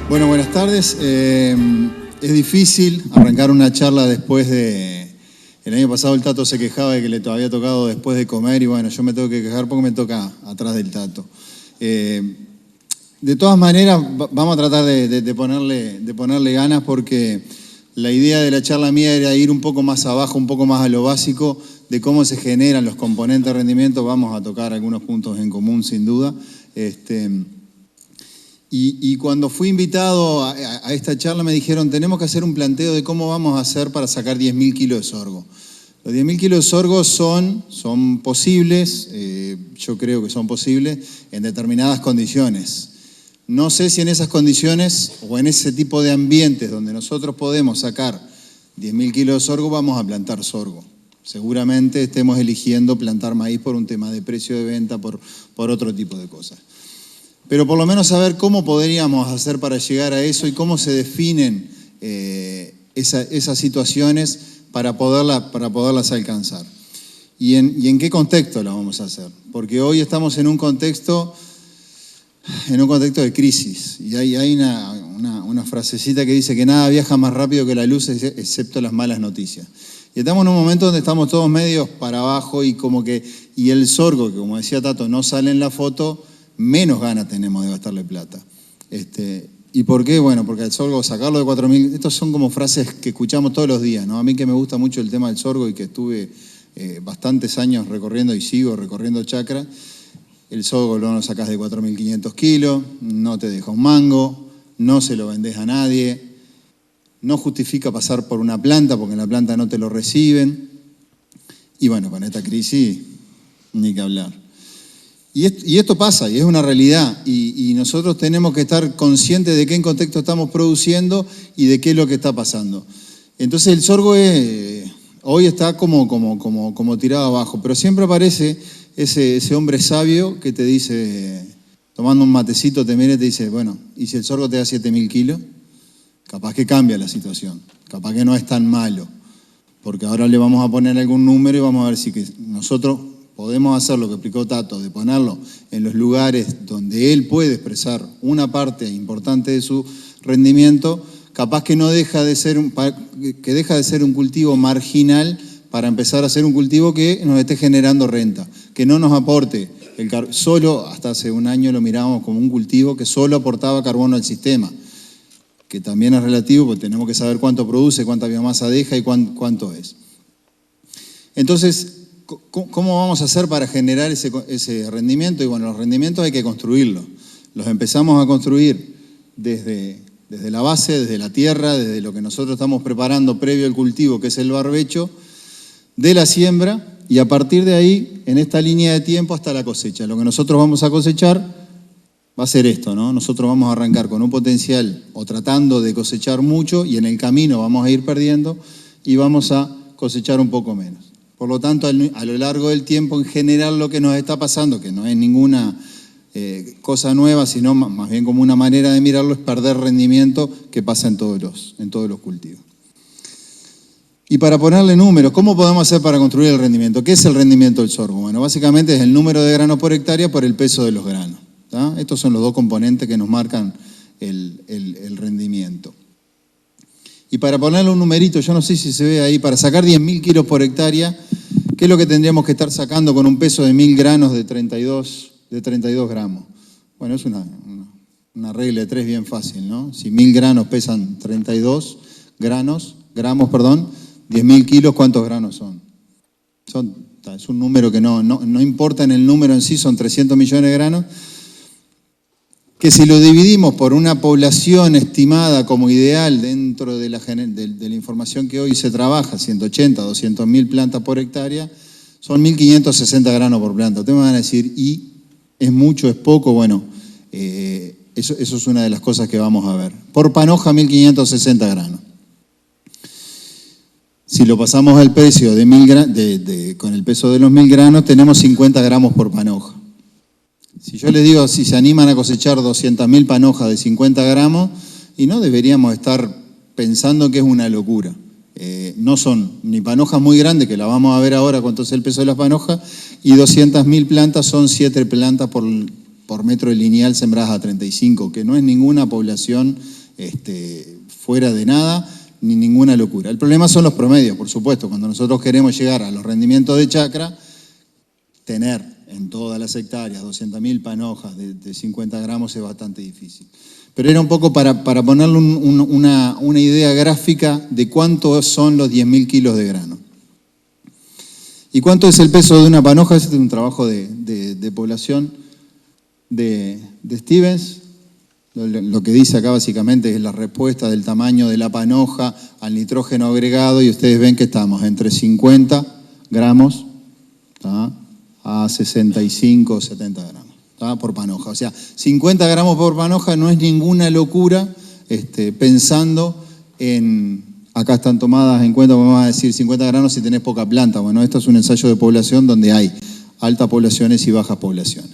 Bueno, buenas tardes. Es difícil arrancar una charla después de... El año pasado el Tato se quejaba de que le había tocado después de comer y bueno, yo me tengo que quejar porque me toca atrás del Tato. De todas maneras, vamos a tratar de ponerle ganas porque la idea de la charla mía era ir un poco más abajo, un poco más a lo básico de cómo se generan los componentes de rendimiento. Vamos a tocar algunos puntos en común, sin duda. Y cuando fui invitado a esta charla me dijeron, tenemos que hacer un planteo de cómo vamos a hacer para sacar 10.000 kilos de sorgo. Los 10.000 kilos de sorgo son posibles, yo creo que son posibles en determinadas condiciones. No sé si en esas condiciones o en ese tipo de ambientes donde nosotros podemos sacar 10.000 kilos de sorgo vamos a plantar sorgo. Seguramente estemos eligiendo plantar maíz por un tema de precio de venta, por otro tipo de cosas. Pero por lo menos saber cómo podríamos hacer para llegar a eso y cómo se definen esas situaciones para poderlas alcanzar. ¿Y en qué contexto las vamos a hacer? Porque hoy estamos en un contexto de crisis. Y hay una frasecita que dice que nada viaja más rápido que la luz excepto las malas noticias. Y estamos en un momento donde estamos todos medios para abajo y el sorgo, que como decía Tato, no sale en la foto, menos ganas tenemos de gastarle plata. ¿Y por qué? Bueno, porque el sorgo, sacarlo de 4.000, estos son como frases que escuchamos todos los días, ¿no? A mí que me gusta mucho el tema del sorgo y que estuve bastantes años recorriendo y sigo recorriendo chacra, el sorgo no lo sacás de 4.500 kilos, no te deja un mango, no se lo vendés a nadie, no justifica pasar por una planta porque en la planta no te lo reciben. Y bueno, con esta crisis, ni que hablar. Y esto pasa, y es una realidad, y nosotros tenemos que estar conscientes de qué en contexto estamos produciendo y de qué es lo que está pasando. Entonces el sorgo hoy está como tirado abajo, pero siempre aparece ese hombre sabio que te dice, tomando un matecito, te mira y te dice, bueno, ¿y si el sorgo te da 7.000 kilos? Capaz que cambia la situación, capaz que no es tan malo, porque ahora le vamos a poner algún número y vamos a ver si que nosotros podemos hacer lo que explicó Tato, de ponerlo en los lugares donde él puede expresar una parte importante de su rendimiento, capaz que deja de ser un cultivo marginal para empezar a ser un cultivo que nos esté generando renta, que no nos aporte solo, hasta hace un año lo mirábamos como un cultivo que solo aportaba carbono al sistema, que también es relativo porque tenemos que saber cuánto produce, cuánta biomasa deja y cuánto es. Entonces, ¿cómo vamos a hacer para generar ese rendimiento? Y bueno, los rendimientos hay que construirlos. Los empezamos a construir desde la base, desde la tierra, desde lo que nosotros estamos preparando previo al cultivo, que es el barbecho, de la siembra, y a partir de ahí, en esta línea de tiempo, hasta la cosecha. Lo que nosotros vamos a cosechar va a ser esto, ¿no? Nosotros vamos a arrancar con un potencial o tratando de cosechar mucho y en el camino vamos a ir perdiendo y vamos a cosechar un poco menos. Por lo tanto, a lo largo del tiempo, en general, lo que nos está pasando, que no es ninguna cosa nueva, sino más bien como una manera de mirarlo, es perder rendimiento que pasa en todos los cultivos. Y para ponerle números, ¿cómo podemos hacer para construir el rendimiento? ¿Qué es el rendimiento del sorgo? Bueno, básicamente es el número de granos por hectárea por el peso de los granos, ¿tá? Estos son los dos componentes que nos marcan el rendimiento. Y para ponerle un numerito, yo no sé si se ve ahí, para sacar 10.000 kilos por hectárea, ¿qué es lo que tendríamos que estar sacando con un peso de 1.000 granos de 32 gramos? Bueno, es una regla de 3 bien fácil, ¿no? Si 1.000 granos pesan 32 gramos, 10.000 kilos, ¿cuántos granos son? Es un número que no importa en el número en sí, son 300 millones de granos, que si lo dividimos por una población estimada como ideal dentro de la información que hoy se trabaja, 180, 200.000 plantas por hectárea, son 1.560 granos por planta. Ustedes me van a decir, ¿y es mucho, es poco? Bueno, eso es una de las cosas que vamos a ver. Por panoja, 1.560 granos. Si lo pasamos al precio con el peso de los 1.000 granos, tenemos 50 gramos por panoja. Si yo les digo, si se animan a cosechar 200.000 panojas de 50 gramos, y no deberíamos estar pensando que es una locura. No son ni panojas muy grandes, que la vamos a ver ahora cuánto es el peso de las panojas, y 200.000 plantas son 7 plantas por metro lineal sembradas a 35, que no es ninguna población fuera de nada, ni ninguna locura. El problema son los promedios, por supuesto. Cuando nosotros queremos llegar a los rendimientos de chacra, tener en todas las hectáreas 200.000 panojas de 50 gramos es bastante difícil. Pero era un poco para ponerle una idea gráfica de cuánto son los 10.000 kilos de grano. ¿Y cuánto es el peso de una panoja? Este es un trabajo de población de Stevens. Lo que dice acá básicamente es la respuesta del tamaño de la panoja al nitrógeno agregado, y ustedes ven que estamos entre 50 gramos, ¿tá?, a 65 o 70 gramos, ¿tá?, por panoja. O sea, 50 gramos por panoja no es ninguna locura, pensando en, acá están tomadas en cuenta, vamos a decir 50 gramos si tenés poca planta. Bueno, esto es un ensayo de población donde hay altas poblaciones y bajas poblaciones.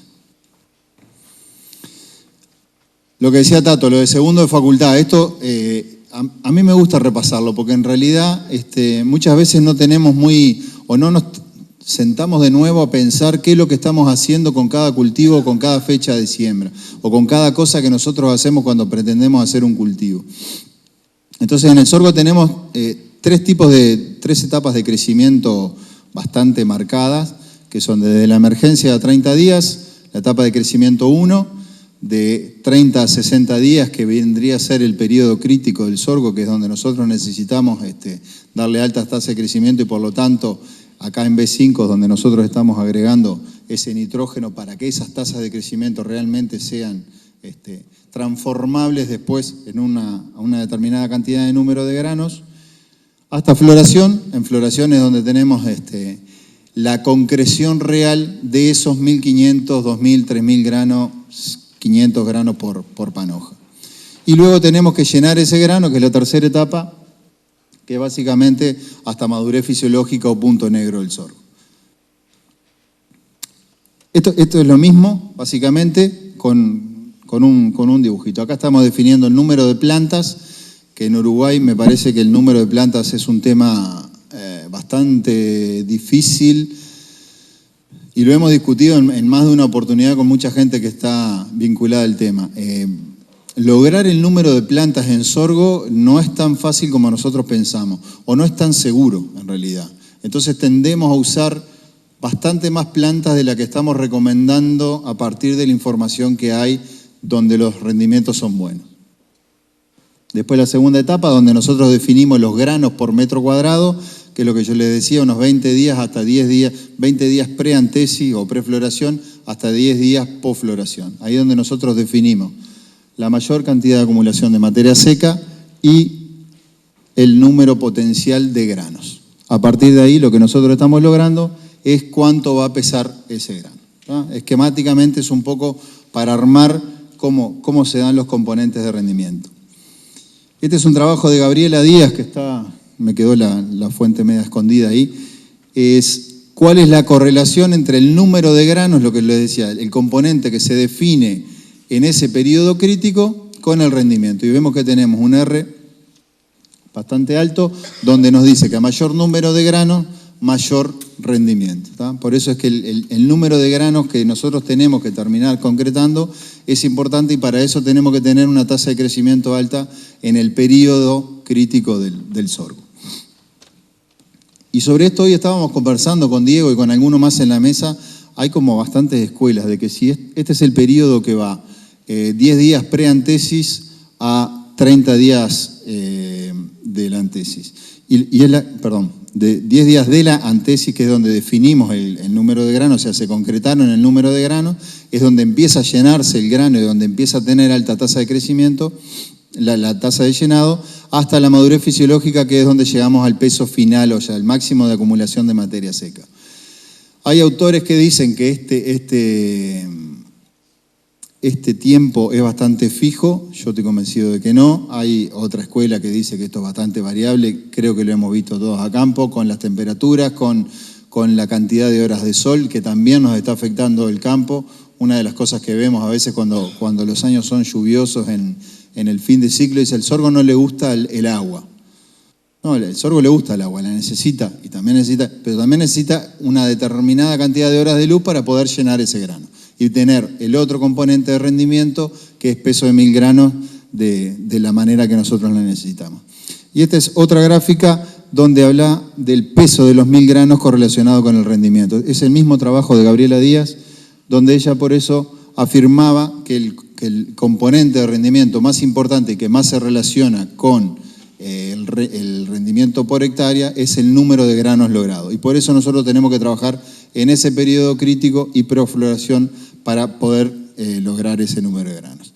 Lo que decía Tato, lo de segundo de facultad, esto a mí me gusta repasarlo, porque en realidad muchas veces no tenemos o no nos sentamos de nuevo a pensar qué es lo que estamos haciendo con cada cultivo, con cada fecha de siembra, o con cada cosa que nosotros hacemos cuando pretendemos hacer un cultivo. Entonces, en el sorgo tenemos tres etapas de crecimiento bastante marcadas, que son desde la emergencia a 30 días, la etapa de crecimiento 1, de 30 a 60 días, que vendría a ser el periodo crítico del sorgo, que es donde nosotros necesitamos darle altas tasas de crecimiento, y por lo tanto, acá en B5 es donde nosotros estamos agregando ese nitrógeno para que esas tasas de crecimiento realmente sean transformables después en una determinada cantidad de número de granos, hasta floración. En floración es donde tenemos la concreción real de esos 1.500, 2.000, 3.000 granos, 500 granos por panoja. Y luego tenemos que llenar ese grano, que es la tercera etapa, que básicamente hasta madurez fisiológica o punto negro del sorgo. Esto es lo mismo, básicamente, con un dibujito. Acá estamos definiendo el número de plantas, que en Uruguay me parece que el número de plantas es un tema bastante difícil, y lo hemos discutido en más de una oportunidad con mucha gente que está vinculada al tema. Lograr el número de plantas en sorgo no es tan fácil como nosotros pensamos, o no es tan seguro en realidad. Entonces tendemos a usar bastante más plantas de la que estamos recomendando a partir de la información que hay donde los rendimientos son buenos. Después la segunda etapa, donde nosotros definimos los granos por metro cuadrado, que es lo que yo les decía, unos 20 días hasta 10 días, 20 días pre-antesis o prefloración, hasta 10 días post-floración. Ahí es donde nosotros definimos la mayor cantidad de acumulación de materia seca y el número potencial de granos. A partir de ahí, lo que nosotros estamos logrando es cuánto va a pesar ese grano, ¿no? Esquemáticamente es un poco para armar cómo se dan los componentes de rendimiento. Este es un trabajo de Gabriela Díaz, que está, me quedó la fuente media escondida ahí, es cuál es la correlación entre el número de granos, lo que les decía, el componente que se define en ese periodo crítico con el rendimiento. Y vemos que tenemos un R bastante alto, donde nos dice que a mayor número de granos, mayor rendimiento, ¿tá? Por eso es que el número de granos que nosotros tenemos que terminar concretando es importante, y para eso tenemos que tener una tasa de crecimiento alta en el periodo crítico del sorgo. Y sobre esto hoy estábamos conversando con Diego y con alguno más en la mesa. Hay como bastantes escuelas de que si este es el periodo que va 10 días pre-antesis a 30 días de la antesis. De 10 días de la antesis, que es donde definimos el número de granos, o sea, se concretaron el número de granos, es donde empieza a llenarse el grano y donde empieza a tener alta tasa de crecimiento, la tasa de llenado, hasta la madurez fisiológica, que es donde llegamos al peso final, o sea, el máximo de acumulación de materia seca. Hay autores que dicen que este tiempo es bastante fijo. Yo estoy convencido de que no. Hay otra escuela que dice que esto es bastante variable. Creo que lo hemos visto todos a campo, con las temperaturas, con la cantidad de horas de sol, que también nos está afectando el campo. Una de las cosas que vemos a veces cuando los años son lluviosos en el fin de ciclo, es el sorgo no le gusta el agua. No, el sorgo le gusta el agua, la necesita, pero también necesita una determinada cantidad de horas de luz para poder llenar ese grano y tener el otro componente de rendimiento, que es peso de 1.000 granos de la manera que nosotros la necesitamos. Y esta es otra gráfica donde habla del peso de los 1000 granos correlacionado con el rendimiento. Es el mismo trabajo de Gabriela Díaz, donde ella por eso afirmaba que el componente de rendimiento más importante y que más se relaciona con el rendimiento por hectárea es el número de granos logrados. Y por eso nosotros tenemos que trabajar en ese periodo crítico y prefloración para poder lograr ese número de granos.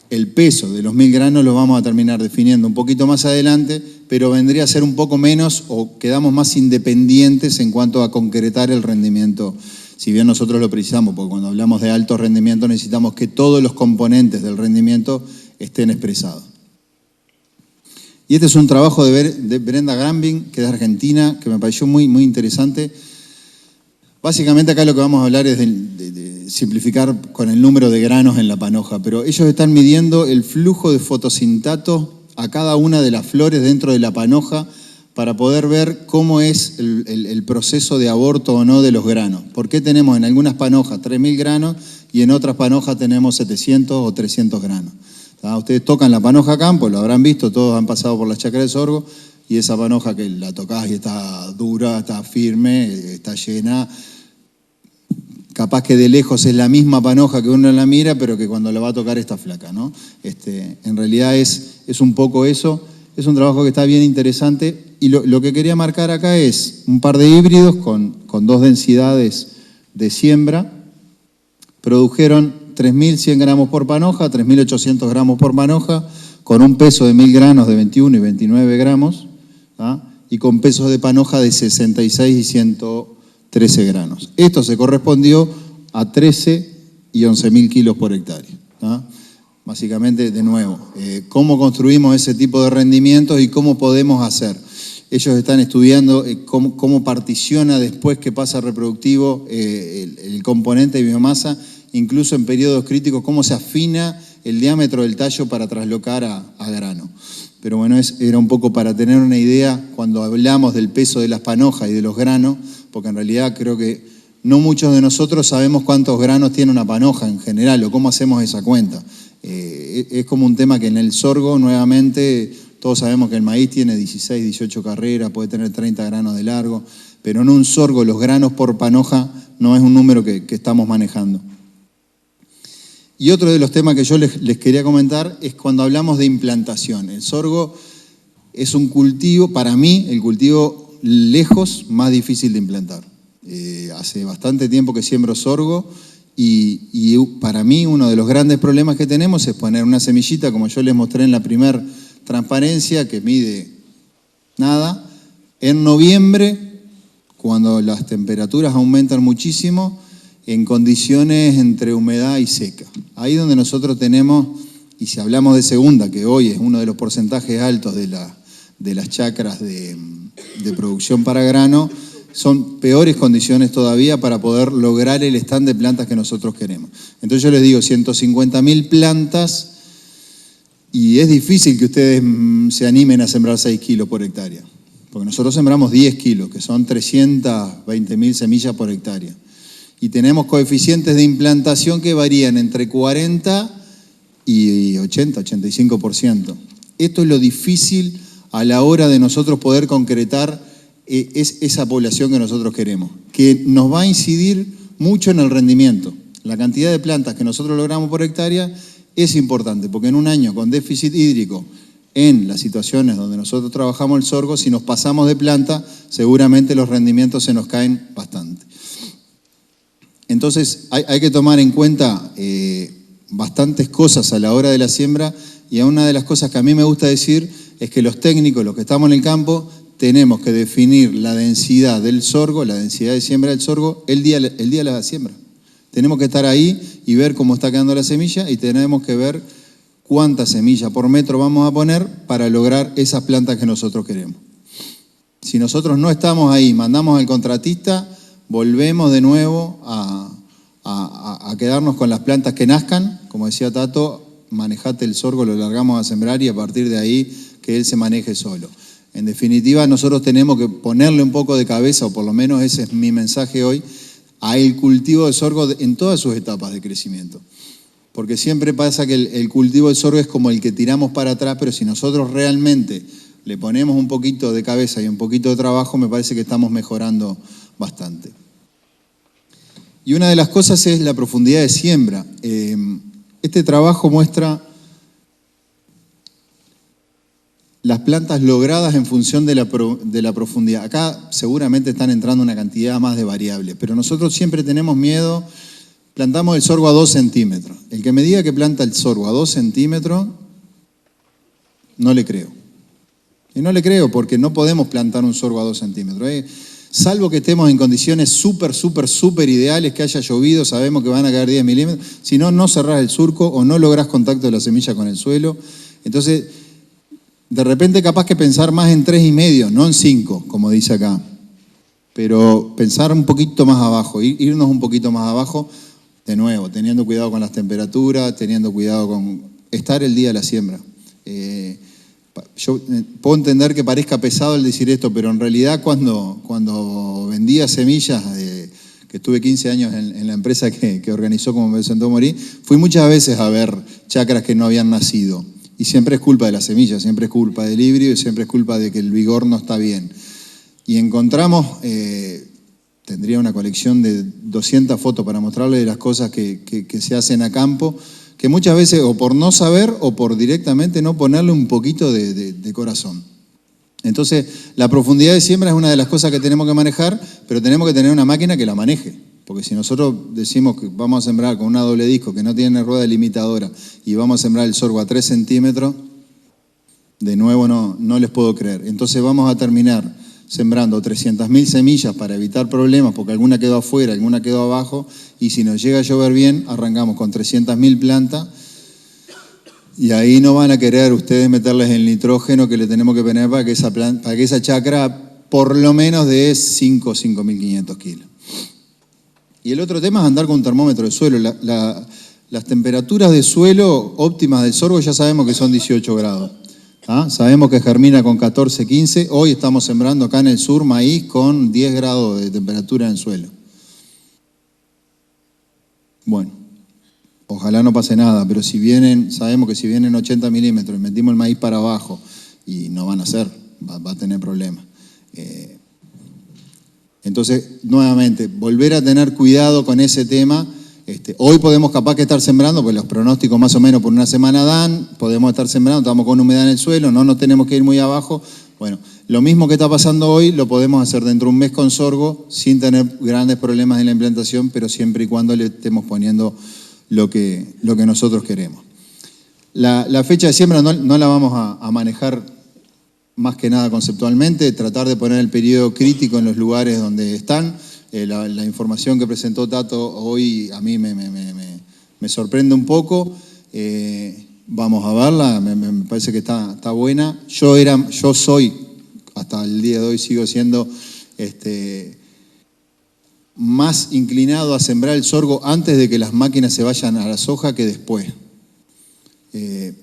El peso de los 1000 granos lo vamos a terminar definiendo un poquito más adelante, pero vendría a ser un poco menos o quedamos más independientes en cuanto a concretar el rendimiento, si bien nosotros lo precisamos, porque cuando hablamos de alto rendimiento necesitamos que todos los componentes del rendimiento estén expresados. Y este es un trabajo de Brenda Grambing, que es de Argentina, que me pareció muy, muy interesante. Básicamente acá lo que vamos a hablar es de simplificar con el número de granos en la panoja, pero ellos están midiendo el flujo de fotosintato a cada una de las flores dentro de la panoja para poder ver cómo es el proceso de aborto o no de los granos. ¿Por qué tenemos en algunas panojas 3000 granos y en otras panojas tenemos 700 o 300 granos? Ustedes tocan la panoja a campo, lo habrán visto, todos han pasado por la chacra de sorgo, y esa panoja que la tocás y está dura, está firme, está llena. Capaz que de lejos es la misma panoja que uno la mira, pero que cuando la va a tocar está flaca, ¿no? En realidad es un poco eso. Es un trabajo que está bien interesante. Y lo que quería marcar acá es un par de híbridos con 2 densidades de siembra. Produjeron 3.100 gramos por panoja, 3.800 gramos por panoja, con un peso de 1000 granos de 21 y 29 gramos, ¿tá? Y con pesos de panoja de 66 y 113 granos. Esto se correspondió a 13 y 11.000 kilos por hectárea, ¿tá? Básicamente, de nuevo, cómo construimos ese tipo de rendimientos y cómo podemos hacer. Ellos están estudiando cómo particiona después que pasa reproductivo el componente de biomasa, incluso en periodos críticos, cómo se afina el diámetro del tallo para traslocar a grano. Pero bueno, era un poco para tener una idea cuando hablamos del peso de las panojas y de los granos, porque en realidad creo que no muchos de nosotros sabemos cuántos granos tiene una panoja en general o cómo hacemos esa cuenta. Es como un tema que en el sorgo, nuevamente, todos sabemos que el maíz tiene 16, 18 carreras, puede tener 30 granos de largo, pero en un sorgo los granos por panoja no es un número que estamos manejando. Y otro de los temas que yo les quería comentar es cuando hablamos de implantación. El sorgo es un cultivo, para mí, el cultivo lejos más difícil de implantar. Hace bastante tiempo que siembro sorgo y para mí uno de los grandes problemas que tenemos es poner una semillita, como yo les mostré en la primera transparencia, que mide nada. En noviembre, cuando las temperaturas aumentan muchísimo, en condiciones entre humedad y seca. Ahí donde nosotros tenemos, y si hablamos de segunda, que hoy es uno de los porcentajes altos de las chacras de producción para grano, son peores condiciones todavía para poder lograr el stand de plantas que nosotros queremos. Entonces yo les digo, 150.000 plantas, y es difícil que ustedes se animen a sembrar 6 kilos por hectárea, porque nosotros sembramos 10 kilos, que son 320.000 semillas por hectárea. Y tenemos coeficientes de implantación que varían entre 40 y 80, 85%. Esto es lo difícil a la hora de nosotros poder concretar esa población que nosotros queremos, que nos va a incidir mucho en el rendimiento. La cantidad de plantas que nosotros logramos por hectárea es importante, porque en un año con déficit hídrico, en las situaciones donde nosotros trabajamos el sorgo, si nos pasamos de planta, seguramente los rendimientos se nos caen bastante. Entonces hay que tomar en cuenta bastantes cosas a la hora de la siembra, y una de las cosas que a mí me gusta decir es que los técnicos, los que estamos en el campo, tenemos que definir la densidad del sorgo, la densidad de siembra del sorgo, el día de la siembra. Tenemos que estar ahí y ver cómo está quedando la semilla, y tenemos que ver cuánta semilla por metro vamos a poner para lograr esas plantas que nosotros queremos. Si nosotros no estamos ahí, mandamos al contratista, volvemos de nuevo a quedarnos con las plantas que nazcan. Como decía Tato, manejate el sorgo, lo largamos a sembrar y a partir de ahí que él se maneje solo. En definitiva, nosotros tenemos que ponerle un poco de cabeza, o por lo menos ese es mi mensaje hoy, al cultivo de sorgo en todas sus etapas de crecimiento. porque siempre pasa que el cultivo del sorgo es como el que tiramos para atrás, pero si nosotros realmente le ponemos un poquito de cabeza y un poquito de trabajo, me parece que estamos mejorando bastante. Y una de las cosas es la profundidad de siembra. Este trabajo muestra las plantas logradas en función de la profundidad. Acá seguramente están entrando una cantidad más de variables, pero nosotros siempre tenemos miedo. Plantamos el sorgo a 2 centímetros. El que me diga que planta el sorgo a 2 centímetros, no le creo. Y no le creo porque no podemos plantar un sorgo a 2 centímetros. Salvo que estemos en condiciones súper ideales, que haya llovido, sabemos que van a caer 10 milímetros. Si no, no cerrás el surco o no lográs contacto de la semilla con el suelo. Entonces, de repente capaz que pensar más en 3,5, no en 5, como dice acá. Pero pensar un poquito más abajo, irnos un poquito más abajo, de nuevo, teniendo cuidado con las temperaturas, teniendo cuidado con estar el día de la siembra. Yo puedo entender que parezca pesado el decir esto, pero en realidad cuando vendía semillas, que estuve 15 años en la empresa que organizó Como me presentó Morí, fui muchas veces a ver chacras que no habían nacido. Y siempre es culpa de la semilla, siempre es culpa del híbrido y siempre es culpa de que el vigor no está bien. Y encontramos, tendría una colección de 200 fotos para mostrarles de las cosas que se hacen a campo, que muchas veces o por no saber o por directamente no ponerle un poquito de corazón. Entonces, la profundidad de siembra es una de las cosas que tenemos que manejar, pero tenemos que tener una máquina que la maneje. Porque si nosotros decimos que vamos a sembrar con una doble disco que no tiene rueda limitadora y vamos a sembrar el sorgo a 3 centímetros, de nuevo no les puedo creer. Entonces vamos a terminar sembrando 300.000 semillas para evitar problemas, porque alguna quedó afuera, alguna quedó abajo, y si nos llega a llover bien, arrancamos con 300.000 plantas, y ahí no van a querer ustedes meterles el nitrógeno que le tenemos que poner para que esa chacra por lo menos de 5.500 kilos. Y el otro tema es andar con un termómetro de suelo. Las temperaturas de suelo óptimas del sorgo ya sabemos que son 18 grados. Sabemos que germina con 14, 15. Hoy estamos sembrando acá en el sur maíz con 10 grados de temperatura en el suelo. Bueno, ojalá no pase nada, pero sabemos que si vienen 80 milímetros y metimos el maíz para abajo, y no van a hacer, va a tener problemas. Entonces, nuevamente, volver a tener cuidado con ese tema. Hoy podemos capaz que estar sembrando, pues los pronósticos más o menos por una semana dan, podemos estar sembrando, estamos con humedad en el suelo, no nos tenemos que ir muy abajo. Bueno, lo mismo que está pasando hoy lo podemos hacer dentro de un mes con sorgo sin tener grandes problemas en la implantación, pero siempre y cuando le estemos poniendo lo que nosotros queremos. La fecha de siembra no la vamos a manejar más que nada conceptualmente, tratar de poner el periodo crítico en los lugares donde están. La información que presentó Tato hoy a mí me sorprende un poco. Vamos a verla, me parece que está buena. Yo soy, hasta el día de hoy sigo siendo más inclinado a sembrar el sorgo antes de que las máquinas se vayan a la soja que después.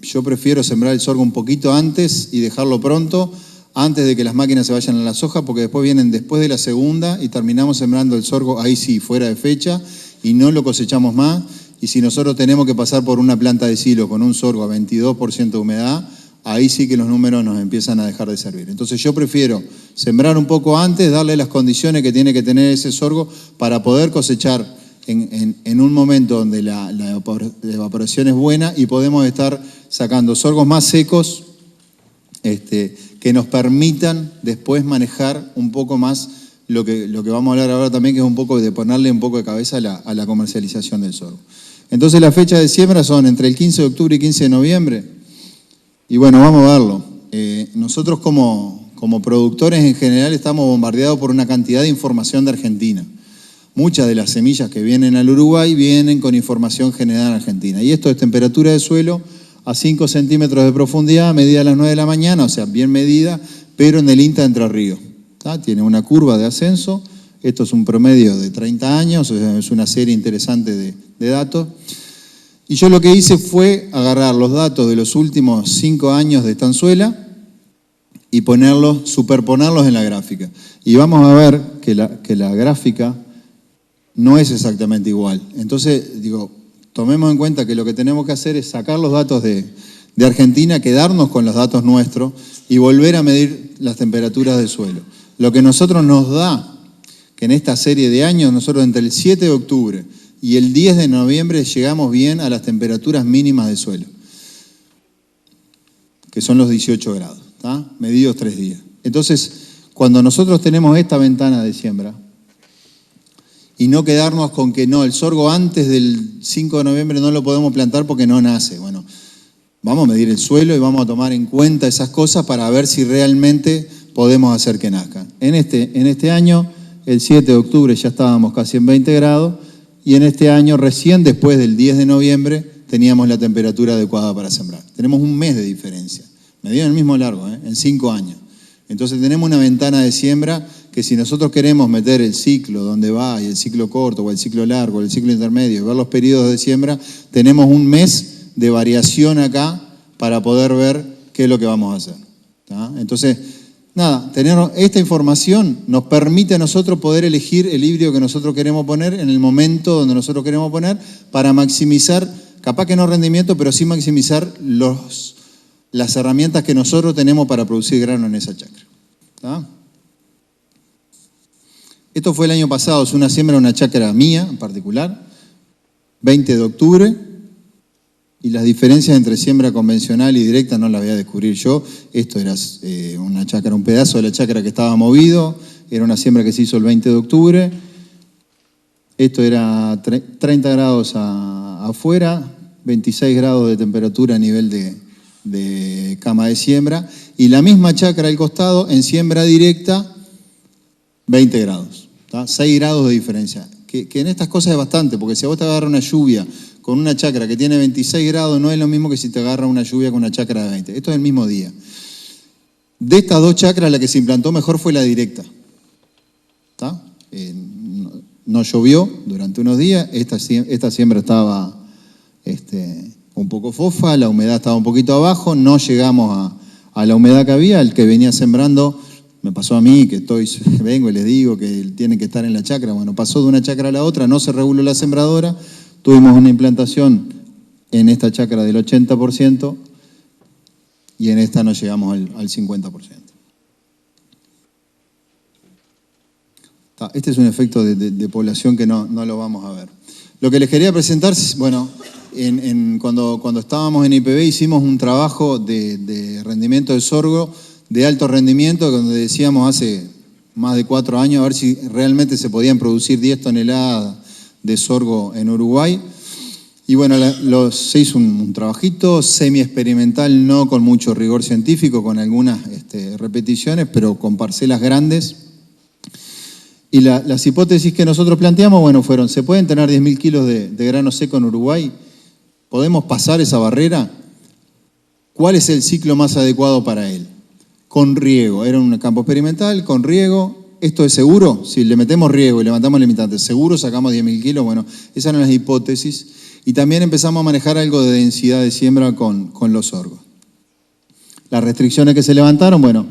Yo prefiero sembrar el sorgo un poquito antes y dejarlo pronto, antes de que las máquinas se vayan a la soja, porque después vienen después de la segunda y terminamos sembrando el sorgo, ahí sí, fuera de fecha, y no lo cosechamos más. Y si nosotros tenemos que pasar por una planta de silo con un sorgo a 22% de humedad, ahí sí que los números nos empiezan a dejar de servir. Entonces yo prefiero sembrar un poco antes, darle las condiciones que tiene que tener ese sorgo para poder cosechar en un momento donde la evaporación es buena y podemos estar sacando sorgos más secos que nos permitan después manejar un poco más lo que vamos a hablar ahora también, que es un poco de ponerle un poco de cabeza a la comercialización del sorgo. Entonces las fechas de siembra son entre el 15 de octubre y 15 de noviembre. Y bueno, vamos a verlo. Nosotros como productores en general estamos bombardeados por una cantidad de información de Argentina. Muchas de las semillas que vienen al Uruguay vienen con información generada en Argentina. Y esto es temperatura de suelo a 5 centímetros de profundidad, medida a las 9 de la mañana, o sea, bien medida, pero en el INTA de Entre Ríos. Tiene una curva de ascenso. Esto es un promedio de 30 años, es una serie interesante de datos. Y yo lo que hice fue agarrar los datos de los últimos 5 años de estanzuela y superponerlos en la gráfica. Y vamos a ver que la gráfica no es exactamente igual. Entonces, digo, tomemos en cuenta que lo que tenemos que hacer es sacar los datos de Argentina, quedarnos con los datos nuestros y volver a medir las temperaturas del suelo. Lo que nosotros nos da, que en esta serie de años, nosotros entre el 7 de octubre y el 10 de noviembre llegamos bien a las temperaturas mínimas del suelo, que son los 18 grados, ¿tá? Medidos 3 días. Entonces, cuando nosotros tenemos esta ventana de siembra, y no quedarnos con que no, el sorgo antes del 5 de noviembre no lo podemos plantar porque no nace. Bueno, vamos a medir el suelo y vamos a tomar en cuenta esas cosas para ver si realmente podemos hacer que nazcan. En este año, el 7 de octubre ya estábamos casi en 20 grados y en este año, recién después del 10 de noviembre, teníamos la temperatura adecuada para sembrar. Tenemos un mes de diferencia, medido en el mismo largo, en 5 años. Entonces tenemos una ventana de siembra que si nosotros queremos meter el ciclo donde va, y el ciclo corto, o el ciclo largo, o el ciclo intermedio, y ver los periodos de siembra, tenemos un mes de variación acá para poder ver qué es lo que vamos a hacer, ¿tá? Entonces, nada, tener esta información nos permite a nosotros poder elegir el híbrido que nosotros queremos poner en el momento donde nosotros queremos poner para maximizar, capaz que no rendimiento, pero sí maximizar las herramientas que nosotros tenemos para producir grano en esa chacra, ¿tá? Esto fue el año pasado, es una siembra de una chacra mía en particular, 20 de octubre, y las diferencias entre siembra convencional y directa no las voy a descubrir yo. Esto era una chacra, un pedazo de la chacra que estaba movido, era una siembra que se hizo el 20 de octubre. Esto era 30 grados afuera, 26 grados de temperatura a nivel de cama de siembra, y la misma chacra al costado en siembra directa, 20 grados, ¿tá? 6 grados de diferencia, que en estas cosas es bastante, porque si a vos te agarra una lluvia con una chacra que tiene 26 grados, no es lo mismo que si te agarra una lluvia con una chacra de 20. Esto es el mismo día. De estas dos chacras, la que se implantó mejor fue la directa, ¿tá? No llovió durante unos días, esta siembra estaba un poco fofa, la humedad estaba un poquito abajo, no llegamos a la humedad que había. El que venía sembrando, me pasó a mí, que vengo y les digo que tienen que estar en la chacra. Bueno, pasó de una chacra a la otra, no se reguló la sembradora, tuvimos una implantación en esta chacra del 80% y en esta no llegamos al 50%. Este es un efecto de población que no lo vamos a ver. Lo que les quería presentar, bueno, cuando estábamos en IPB hicimos un trabajo de rendimiento de sorgo de alto rendimiento, donde decíamos hace más de 4 años a ver si realmente se podían producir 10 toneladas de sorgo en Uruguay. Y bueno, se hizo un trabajito semi-experimental, no con mucho rigor científico, con algunas repeticiones, pero con parcelas grandes. Y las hipótesis que nosotros planteamos, bueno, fueron, ¿se pueden tener 10.000 kilos de grano seco en Uruguay? ¿Podemos pasar esa barrera? ¿Cuál es el ciclo más adecuado para él? Con riego, era un campo experimental, con riego. ¿Esto es seguro? Si le metemos riego y levantamos limitantes, ¿seguro sacamos 10.000 kilos? Bueno, esas eran las hipótesis. Y también empezamos a manejar algo de densidad de siembra con los sorgos. Las restricciones que se levantaron, bueno,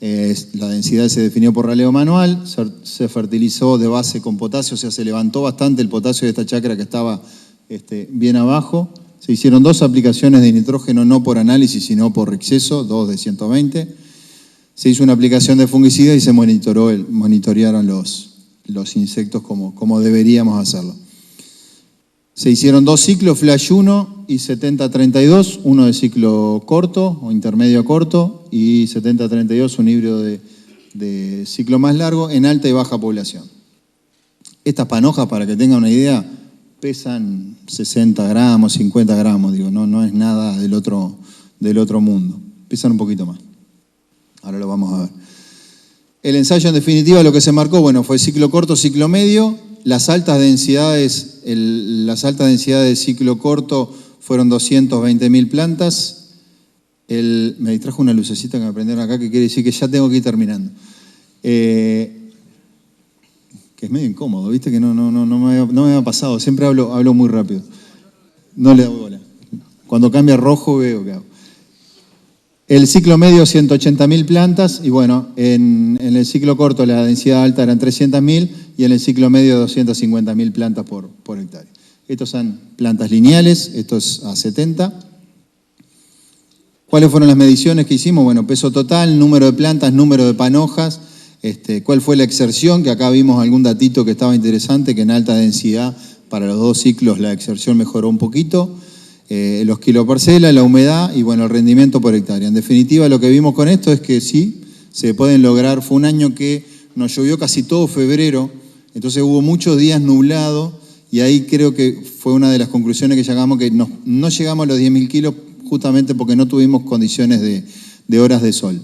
la densidad se definió por raleo manual, se fertilizó de base con potasio, o sea, se levantó bastante el potasio de esta chacra que estaba bien abajo. Se hicieron 2 aplicaciones de nitrógeno, no por análisis, sino por exceso, 2 de 120. Se hizo una aplicación de fungicida y se monitorearon los insectos como deberíamos hacerlo. Se hicieron 2 ciclos, Flash 1 y 70-32, uno de ciclo corto o intermedio corto y 70-32, un híbrido de ciclo más largo en alta y baja población. Estas panojas, para que tengan una idea, pesan 60 gramos, 50 gramos, digo, no es nada del otro mundo, pesan un poquito más. Ahora lo vamos a ver. El ensayo en definitiva lo que se marcó, bueno, fue ciclo corto, ciclo medio. Las altas densidades de ciclo corto fueron 220.000 plantas. Me distrajo una lucecita que me prendieron acá que quiere decir que ya tengo que ir terminando. Que es medio incómodo, ¿viste? Que no me había pasado. Siempre hablo muy rápido. No le doy bola. Cuando cambia a rojo veo que hago. El ciclo medio 180.000 plantas y bueno, en el ciclo corto la densidad alta eran 300.000 y en el ciclo medio 250.000 plantas por hectárea. Estos son plantas lineales, esto es a 70. ¿Cuáles fueron las mediciones que hicimos? Bueno, peso total, número de plantas, número de panojas, cuál fue la exerción, que acá vimos algún datito que estaba interesante, que en alta densidad para los 2 ciclos la exerción mejoró un poquito, los kiloparcelas, la humedad y bueno, el rendimiento por hectárea. En definitiva, lo que vimos con esto es que sí, se pueden lograr. Fue un año que nos llovió casi todo febrero, entonces hubo muchos días nublados y ahí creo que fue una de las conclusiones que llegamos, que no llegamos a los 10.000 kilos justamente porque no tuvimos condiciones de horas de sol.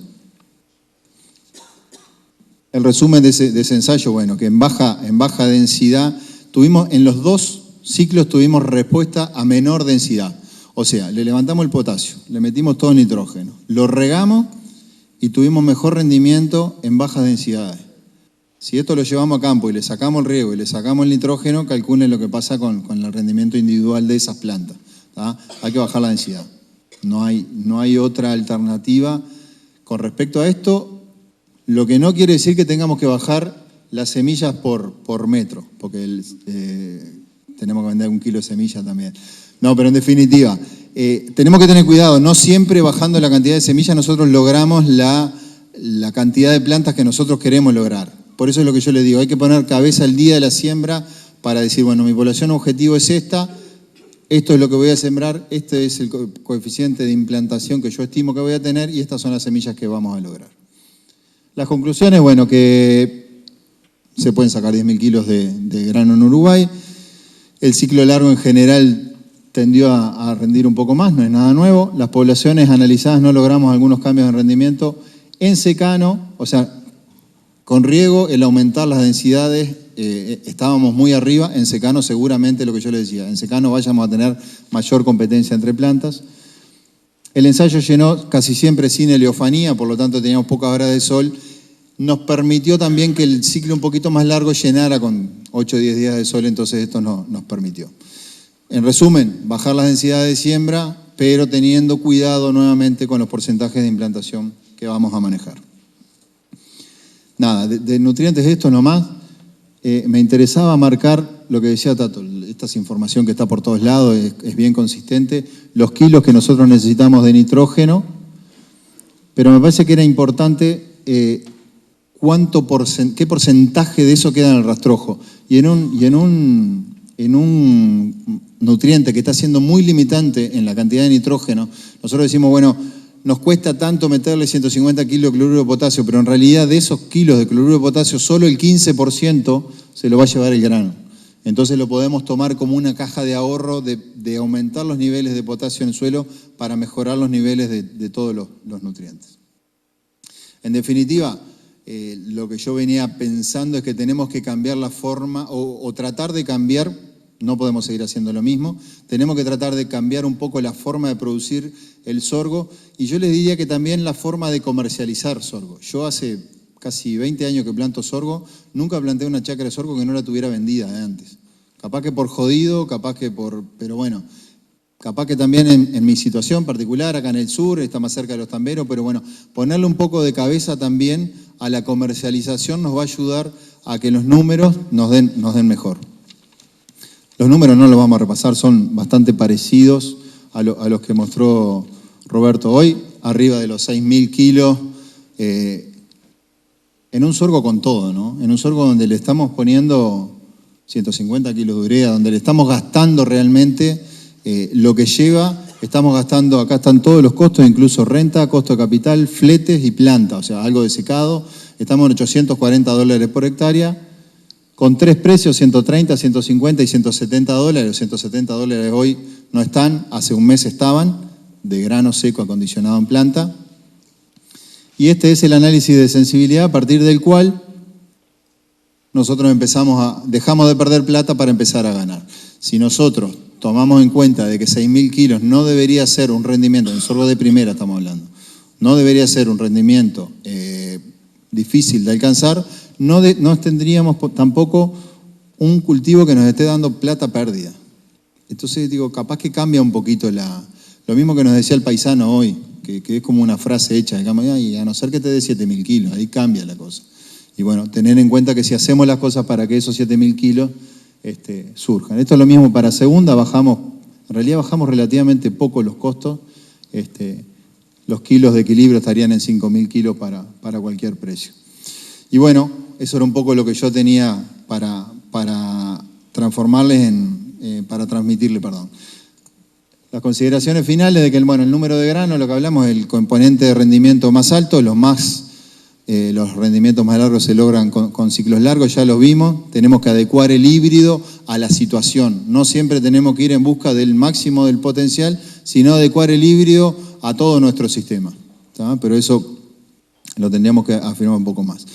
El resumen de ese ensayo, bueno, que en baja densidad, en los 2 ciclos tuvimos respuesta a menor densidad. O sea, le levantamos el potasio, le metimos todo el nitrógeno, lo regamos y tuvimos mejor rendimiento en bajas densidades. Si esto lo llevamos a campo y le sacamos el riego y le sacamos el nitrógeno, calculen lo que pasa con el rendimiento individual de esas plantas. ¿Tá? Hay que bajar la densidad. No hay otra alternativa. Con respecto a esto, lo que no quiere decir que tengamos que bajar las semillas por metro, porque tenemos que vender 1 kilo de semillas también. No, pero en definitiva, tenemos que tener cuidado. No siempre bajando la cantidad de semillas nosotros logramos la cantidad de plantas que nosotros queremos lograr. Por eso es lo que yo les digo, hay que poner cabeza al día de la siembra para decir, bueno, mi población objetivo es esta, esto es lo que voy a sembrar, este es el coeficiente de implantación que yo estimo que voy a tener y estas son las semillas que vamos a lograr. Las conclusiones, bueno, que se pueden sacar 10.000 kilos de grano en Uruguay. El ciclo largo en general tendió a rendir un poco más, no es nada nuevo. Las poblaciones analizadas no logramos algunos cambios en rendimiento. En secano, o sea, con riego, el aumentar las densidades, estábamos muy arriba. En secano seguramente lo que yo les decía, en secano vayamos a tener mayor competencia entre plantas. El ensayo llenó casi siempre sin heliofanía, por lo tanto teníamos pocas horas de sol. Nos permitió también que el ciclo un poquito más largo llenara con 8 o 10 días de sol, entonces esto nos permitió. En resumen, bajar las densidades de siembra, pero teniendo cuidado nuevamente con los porcentajes de implantación que vamos a manejar. Nada, de nutrientes esto nomás. Me interesaba marcar lo que decía Tato, esta es información que está por todos lados, es bien consistente, los kilos que nosotros necesitamos de nitrógeno, pero me parece que era importante qué porcentaje de eso queda en el rastrojo. Y en un nutriente que está siendo muy limitante en la cantidad de nitrógeno, nosotros decimos, bueno, nos cuesta tanto meterle 150 kilos de cloruro de potasio, pero en realidad de esos kilos de cloruro de potasio, solo el 15% se lo va a llevar el grano. Entonces lo podemos tomar como una caja de ahorro de aumentar los niveles de potasio en el suelo para mejorar los niveles de todos los nutrientes. En definitiva, lo que yo venía pensando es que tenemos que cambiar la forma o tratar de cambiar. No podemos seguir haciendo lo mismo. Tenemos que tratar de cambiar un poco la forma de producir el sorgo y yo les diría que también la forma de comercializar sorgo. Yo hace casi 20 años que planto sorgo, nunca planté una chacra de sorgo que no la tuviera vendida de antes. Capaz que por jodido, pero bueno, capaz que también en mi situación particular, acá en el sur, está más cerca de los tamberos, pero bueno, ponerle un poco de cabeza también a la comercialización nos va a ayudar a que los números nos den mejor. Los números no los vamos a repasar, son bastante parecidos a los que mostró Roberto hoy, arriba de los 6.000 kilos, en un sorgo con todo, ¿no? En un sorgo donde le estamos poniendo 150 kilos de urea, donde le estamos gastando realmente lo que lleva, estamos gastando, acá están todos los costos, incluso renta, costo de capital, fletes y planta, o sea, algo de secado, estamos en $840 por hectárea, con 3 precios, 130, 150 y $170. Los $170 hoy no están, hace un mes estaban, de grano seco acondicionado en planta. Y este es el análisis de sensibilidad a partir del cual nosotros dejamos de perder plata para empezar a ganar. Si nosotros tomamos en cuenta de que 6.000 kilos no debería ser un rendimiento, en sorgo de primera estamos hablando, no debería ser un rendimiento difícil de alcanzar, no tendríamos tampoco un cultivo que nos esté dando plata pérdida. Entonces digo, capaz que cambia un poquito lo mismo que nos decía el paisano hoy, que es como una frase hecha, y a no ser que te dé 7.000 kilos, ahí cambia la cosa. Y bueno, tener en cuenta que si hacemos las cosas para que esos 7.000 kilos surjan. Esto es lo mismo para segunda, en realidad bajamos relativamente poco los costos. Los kilos de equilibrio estarían en 5.000 kilos para cualquier precio. Y bueno, eso era un poco lo que yo tenía para transmitirle. Las consideraciones finales de que el número de granos, lo que hablamos, el componente de rendimiento más alto, los rendimientos más largos se logran con ciclos largos, ya los vimos. Tenemos que adecuar el híbrido a la situación. No siempre tenemos que ir en busca del máximo del potencial, sino adecuar el híbrido a todo nuestro sistema. ¿Tá? Pero eso lo tendríamos que afirmar un poco más.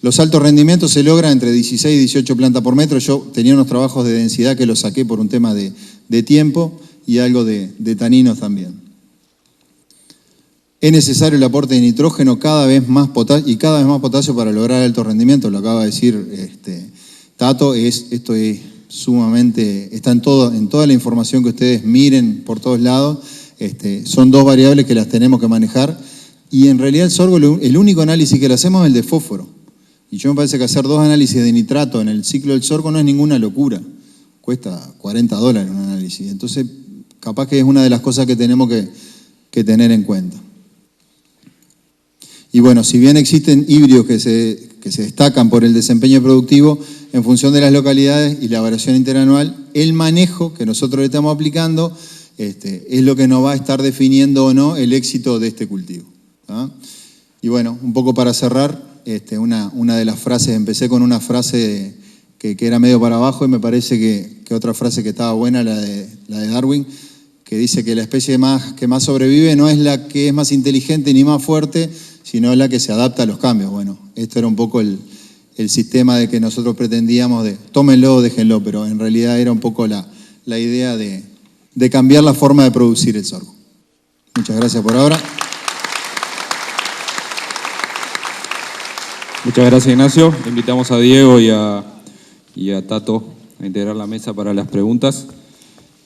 Los altos rendimientos se logran entre 16 y 18 plantas por metro. Yo tenía unos trabajos de densidad que los saqué por un tema de tiempo y algo de taninos también. Es necesario el aporte de nitrógeno cada vez más potasio para lograr alto rendimiento. Lo acaba de decir Tato. Esto es sumamente, está en toda la información que ustedes miren por todos lados. Son dos variables que las tenemos que manejar. Y en realidad el sorgo, el único análisis que le hacemos es el de fósforo. Y yo me parece que hacer 2 análisis de nitrato en el ciclo del sorgo no es ninguna locura. Cuesta $40 un análisis. Entonces, capaz que es una de las cosas que tenemos que tener en cuenta. Y bueno, si bien existen híbridos que se destacan por el desempeño productivo, en función de las localidades y la variación interanual, el manejo que nosotros le estamos aplicando es lo que nos va a estar definiendo o no el éxito de este cultivo. ¿Tá? Y bueno, un poco para cerrar, una de las frases, empecé con una frase que era medio para abajo y me parece que otra frase que estaba buena, la de Darwin, que dice que la especie que más sobrevive no es la que es más inteligente ni más fuerte, sino la que se adapta a los cambios. Bueno, esto era un poco el sistema de que nosotros pretendíamos de tómenlo o déjenlo, pero en realidad era un poco la idea de cambiar la forma de producir el sorgo. Muchas gracias por ahora. Muchas gracias, Ignacio. Invitamos a Diego y a Tato a integrar la mesa para las preguntas.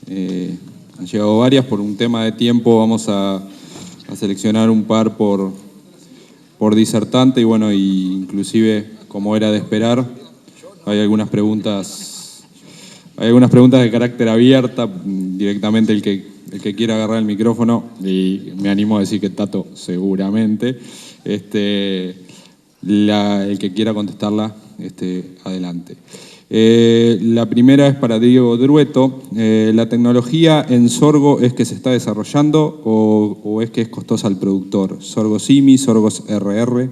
Han llegado varias. Por un tema de tiempo vamos a seleccionar un par por disertante y bueno, inclusive como era de esperar, hay algunas preguntas de carácter abierta. Directamente el que quiera agarrar el micrófono, y me animo a decir que Tato seguramente, el que quiera contestarla, adelante. La primera es para Diego Drueto. ¿La tecnología en sorgo es que se está desarrollando o es que es costosa al productor? ¿Sorgos SIMI, sorgos RR?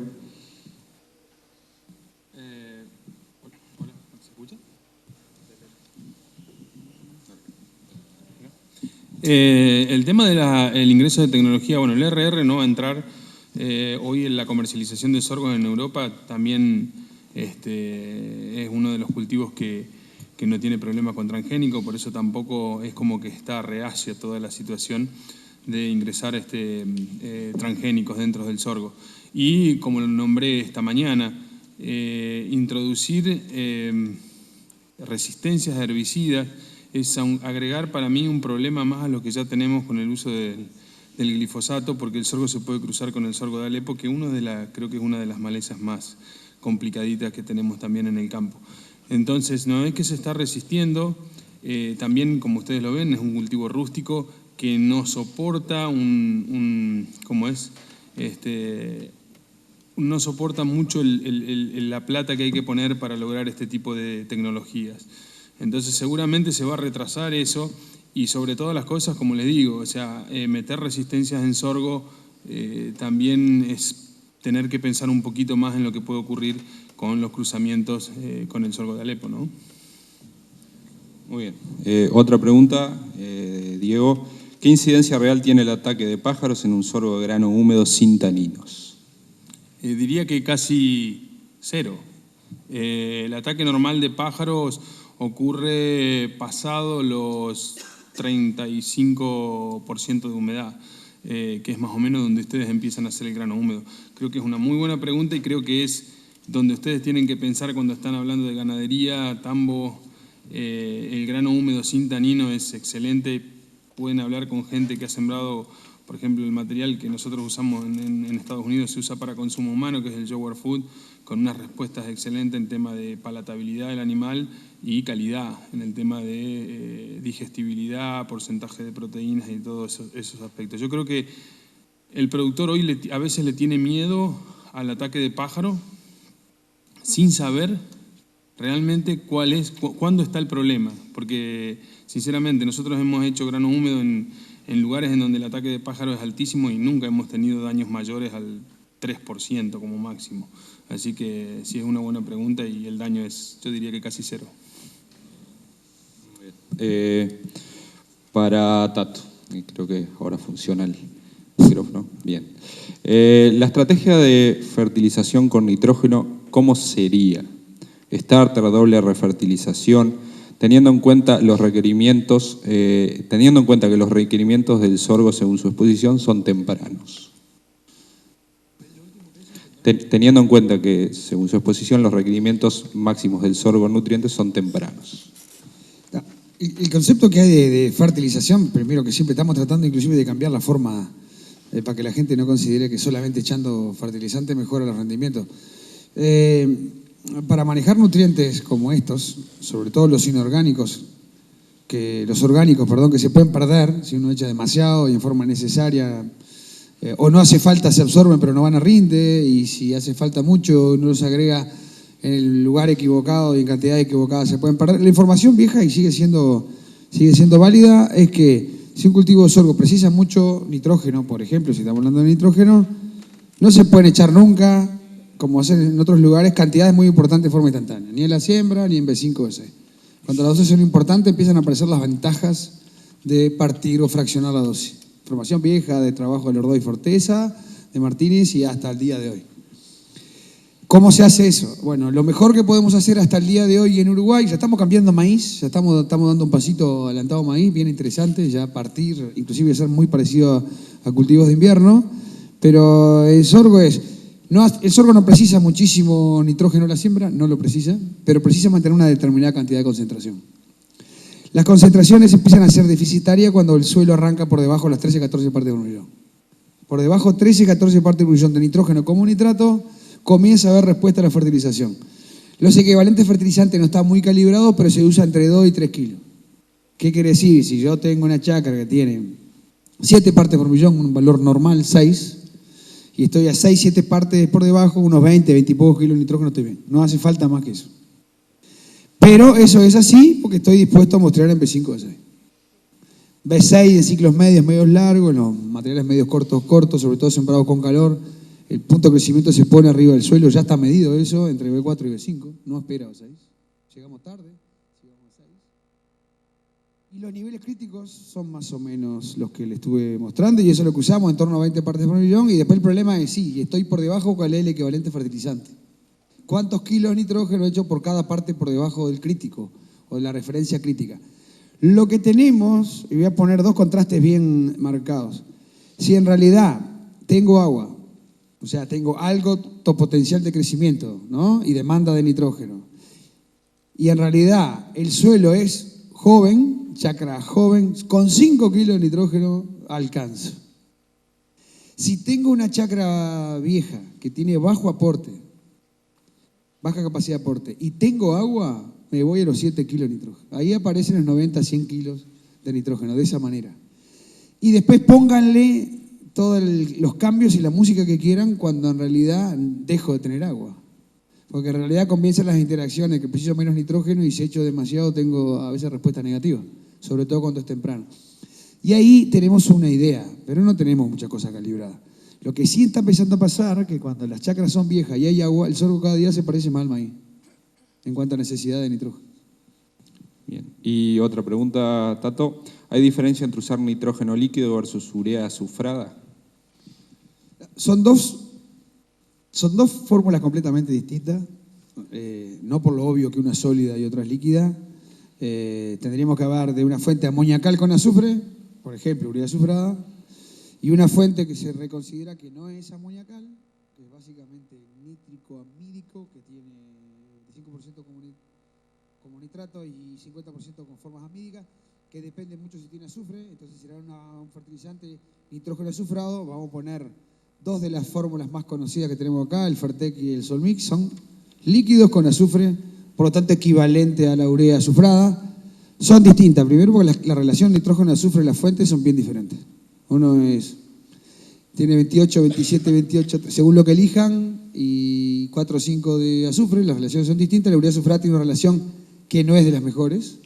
El tema del ingreso de tecnología, bueno, el RR no va a entrar hoy en la comercialización de sorgo en Europa. También es uno de los cultivos que no tiene problema con transgénico, por eso tampoco es como que está reacia toda la situación de ingresar transgénicos dentro del sorgo. Y como lo nombré esta mañana, introducir resistencias a herbicidas es agregar para mí un problema más a lo que ya tenemos con el uso del glifosato, porque el sorgo se puede cruzar con el sorgo de Alepo, que creo que es una de las malezas más complicaditas que tenemos también en el campo. Entonces, no es que se está resistiendo, también, como ustedes lo ven, es un cultivo rústico que no soporta no soporta mucho la plata que hay que poner para lograr este tipo de tecnologías. Entonces seguramente se va a retrasar eso y sobre todas las cosas, como les digo, meter resistencias en sorgo también es tener que pensar un poquito más en lo que puede ocurrir con los cruzamientos con el sorgo de Alepo, ¿no? Muy bien. Otra pregunta, Diego. ¿Qué incidencia real tiene el ataque de pájaros en un sorgo de grano húmedo sin taninos? Diría que casi cero. El ataque normal de pájaros ocurre pasado los 35% de humedad, que es más o menos donde ustedes empiezan a hacer el grano húmedo. Creo que es una muy buena pregunta y creo que es donde ustedes tienen que pensar cuando están hablando de ganadería, tambo. El grano húmedo sin tanino es excelente. Pueden hablar con gente que ha sembrado por ejemplo, el material que nosotros usamos en Estados Unidos se usa para consumo humano, que es el Jower Food, con unas respuestas excelentes en tema de palatabilidad del animal y calidad, en el tema de digestibilidad, porcentaje de proteínas y todos esos aspectos. Yo creo que el productor hoy a veces le tiene miedo al ataque de pájaro sin saber realmente cuándo está el problema, porque sinceramente nosotros hemos hecho grano húmedo en lugares en donde el ataque de pájaro es altísimo y nunca hemos tenido daños mayores al 3% como máximo. Así que sí es una buena pregunta y el daño es, yo diría que casi cero. Para Tato, creo que ahora funciona el micrófono. Bien. La estrategia de fertilización con nitrógeno, ¿cómo sería? Starter, doble refertilización, teniendo en cuenta los requerimientos, teniendo en cuenta que los requerimientos del sorgo según su exposición son tempranos. Teniendo en cuenta que según su exposición los requerimientos máximos del sorgo en nutrientes son tempranos. El concepto que hay de fertilización, primero que siempre estamos tratando inclusive de cambiar la forma para que la gente no considere que solamente echando fertilizante mejora los rendimientos. Para manejar nutrientes como estos, sobre todo los orgánicos que se pueden perder si uno echa demasiado y en forma necesaria, o no hace falta, se absorben pero no van a rinde, y si hace falta mucho no los agrega en el lugar equivocado y en cantidad equivocada, se pueden perder. La información vieja y sigue siendo válida es que si un cultivo de sorgo precisa mucho nitrógeno, por ejemplo, si estamos hablando de nitrógeno, no se pueden echar nunca, como hacen en otros lugares, cantidades muy importantes de forma instantánea, ni en la siembra ni en B5 o B6. Cuando la dosis son importantes empiezan a aparecer las ventajas de partir o fraccionar la dosis. Información vieja de trabajo de Lordó y Forteza, de Martínez y hasta el día de hoy. ¿Cómo se hace eso? Bueno, lo mejor que podemos hacer hasta el día de hoy en Uruguay, ya estamos cambiando maíz, ya estamos dando un pasito adelantado maíz, bien interesante, ya partir, inclusive ser muy parecido a cultivos de invierno, pero el sorgo el sorgo no precisa muchísimo nitrógeno en la siembra, no lo precisa, pero precisa mantener una determinada cantidad de concentración. Las concentraciones empiezan a ser deficitarias cuando el suelo arranca por debajo de las 13-14 partes por millón. Por debajo 13-14 partes por millón de nitrógeno como nitrato, comienza a haber respuesta a la fertilización. Los equivalentes fertilizantes no están muy calibrados, pero se usa entre 2 y 3 kilos. ¿Qué quiere decir? Si yo tengo una chacra que tiene 7 partes por millón, un valor normal 6, y estoy a 6, 7 partes por debajo, unos 20, 20 y pocos kilos de nitrógeno, estoy bien. No hace falta más que eso. Pero eso es así porque estoy dispuesto a mostrar en B5 B6. B6 en ciclos medios largos, en los materiales medios cortos, sobre todo sembrados con calor. El punto de crecimiento se pone arriba del suelo, ya está medido eso, entre B4 y B5, no espera B6. Llegamos tarde, llegamos a 6. Y los niveles críticos son más o menos los que le estuve mostrando, y eso es lo que usamos, en torno a 20 partes por millón. Y después el problema es, sí, estoy por debajo, ¿cuál es el equivalente fertilizante? ¿Cuántos kilos de nitrógeno he hecho por cada parte por debajo del crítico o de la referencia crítica? Lo que tenemos, y voy a poner dos contrastes bien marcados. Si en realidad tengo agua, o sea, tengo alto potencial de crecimiento, ¿no? Y demanda de nitrógeno, y en realidad el suelo es joven, chacra joven, con 5 kilos de nitrógeno alcanzo. Si tengo una chacra vieja que tiene bajo aporte, baja capacidad de aporte, y tengo agua, me voy a los 7 kilos de nitrógeno. Ahí aparecen los 90, 100 kilos de nitrógeno, de esa manera. Y después pónganle todos los cambios y la música que quieran cuando en realidad dejo de tener agua. Porque en realidad comienzan las interacciones, que preciso menos nitrógeno y si echo demasiado tengo a veces respuesta negativa, sobre todo cuando es temprano. Y ahí tenemos una idea, pero no tenemos mucha cosa calibrada. Lo que sí está empezando a pasar, que cuando las chacras son viejas y hay agua, el sorgo cada día se parece más al maíz, en cuanto a necesidad de nitrógeno. Bien. Y otra pregunta, Tato. ¿Hay diferencia entre usar nitrógeno líquido versus urea azufrada? Son dos fórmulas completamente distintas, no por lo obvio que una es sólida y otra es líquida. Tendríamos que hablar de una fuente amoniacal con azufre, por ejemplo, urea azufrada, y una fuente que se reconsidera que no es amoniacal, que es básicamente nítrico amídico, que tiene 25% como nitrato y 50% con formas amídicas, que depende mucho si tiene azufre, entonces será un fertilizante nitrógeno azufrado. Vamos a poner dos de las fórmulas más conocidas que tenemos acá, el Fertec y el Solmix, son líquidos con azufre, por lo tanto equivalente a la urea azufrada. Son distintas, primero porque la relación nitrógeno-azufre en las fuentes son bien diferentes. Uno tiene 28, 27, 28, según lo que elijan, y 4 o 5 de azufre, las relaciones son distintas. La urea azufrada tiene una relación que no es de las mejores,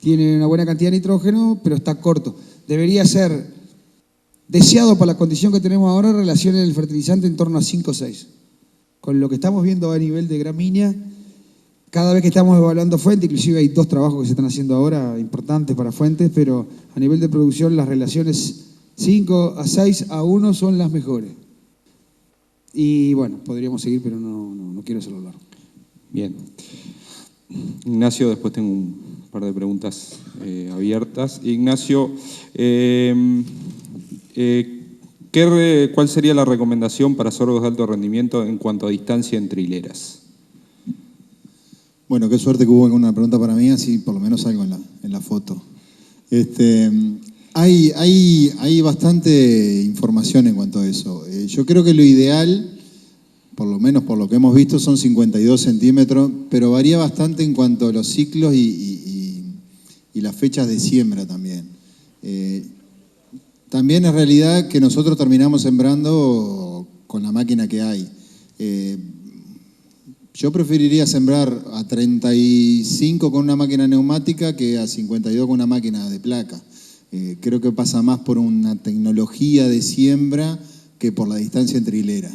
tiene una buena cantidad de nitrógeno, pero está corto. Debería ser deseado para la condición que tenemos ahora, relaciones del fertilizante en torno a 5 o 6. Con lo que estamos viendo a nivel de gramínea, cada vez que estamos evaluando fuentes, inclusive hay 2 trabajos que se están haciendo ahora importantes para fuentes, pero a nivel de producción las relaciones 5 a 6 a 1 son las mejores. Y bueno, podríamos seguir, pero no quiero hacerlo largo. Bien. Ignacio, después tengo un par de preguntas abiertas. Ignacio, ¿cuál sería la recomendación para sorgos de alto rendimiento en cuanto a distancia entre hileras? Bueno, qué suerte que hubo alguna pregunta para mí, así por lo menos salgo en la foto. Hay bastante información en cuanto a eso. Yo creo que lo ideal, por lo menos por lo que hemos visto, son 52 centímetros, pero varía bastante en cuanto a los ciclos y las fechas de siembra también. También es realidad que nosotros terminamos sembrando con la máquina que hay. Yo preferiría sembrar a 35 con una máquina neumática que a 52 con una máquina de placa. Creo que pasa más por una tecnología de siembra que por la distancia entre hileras.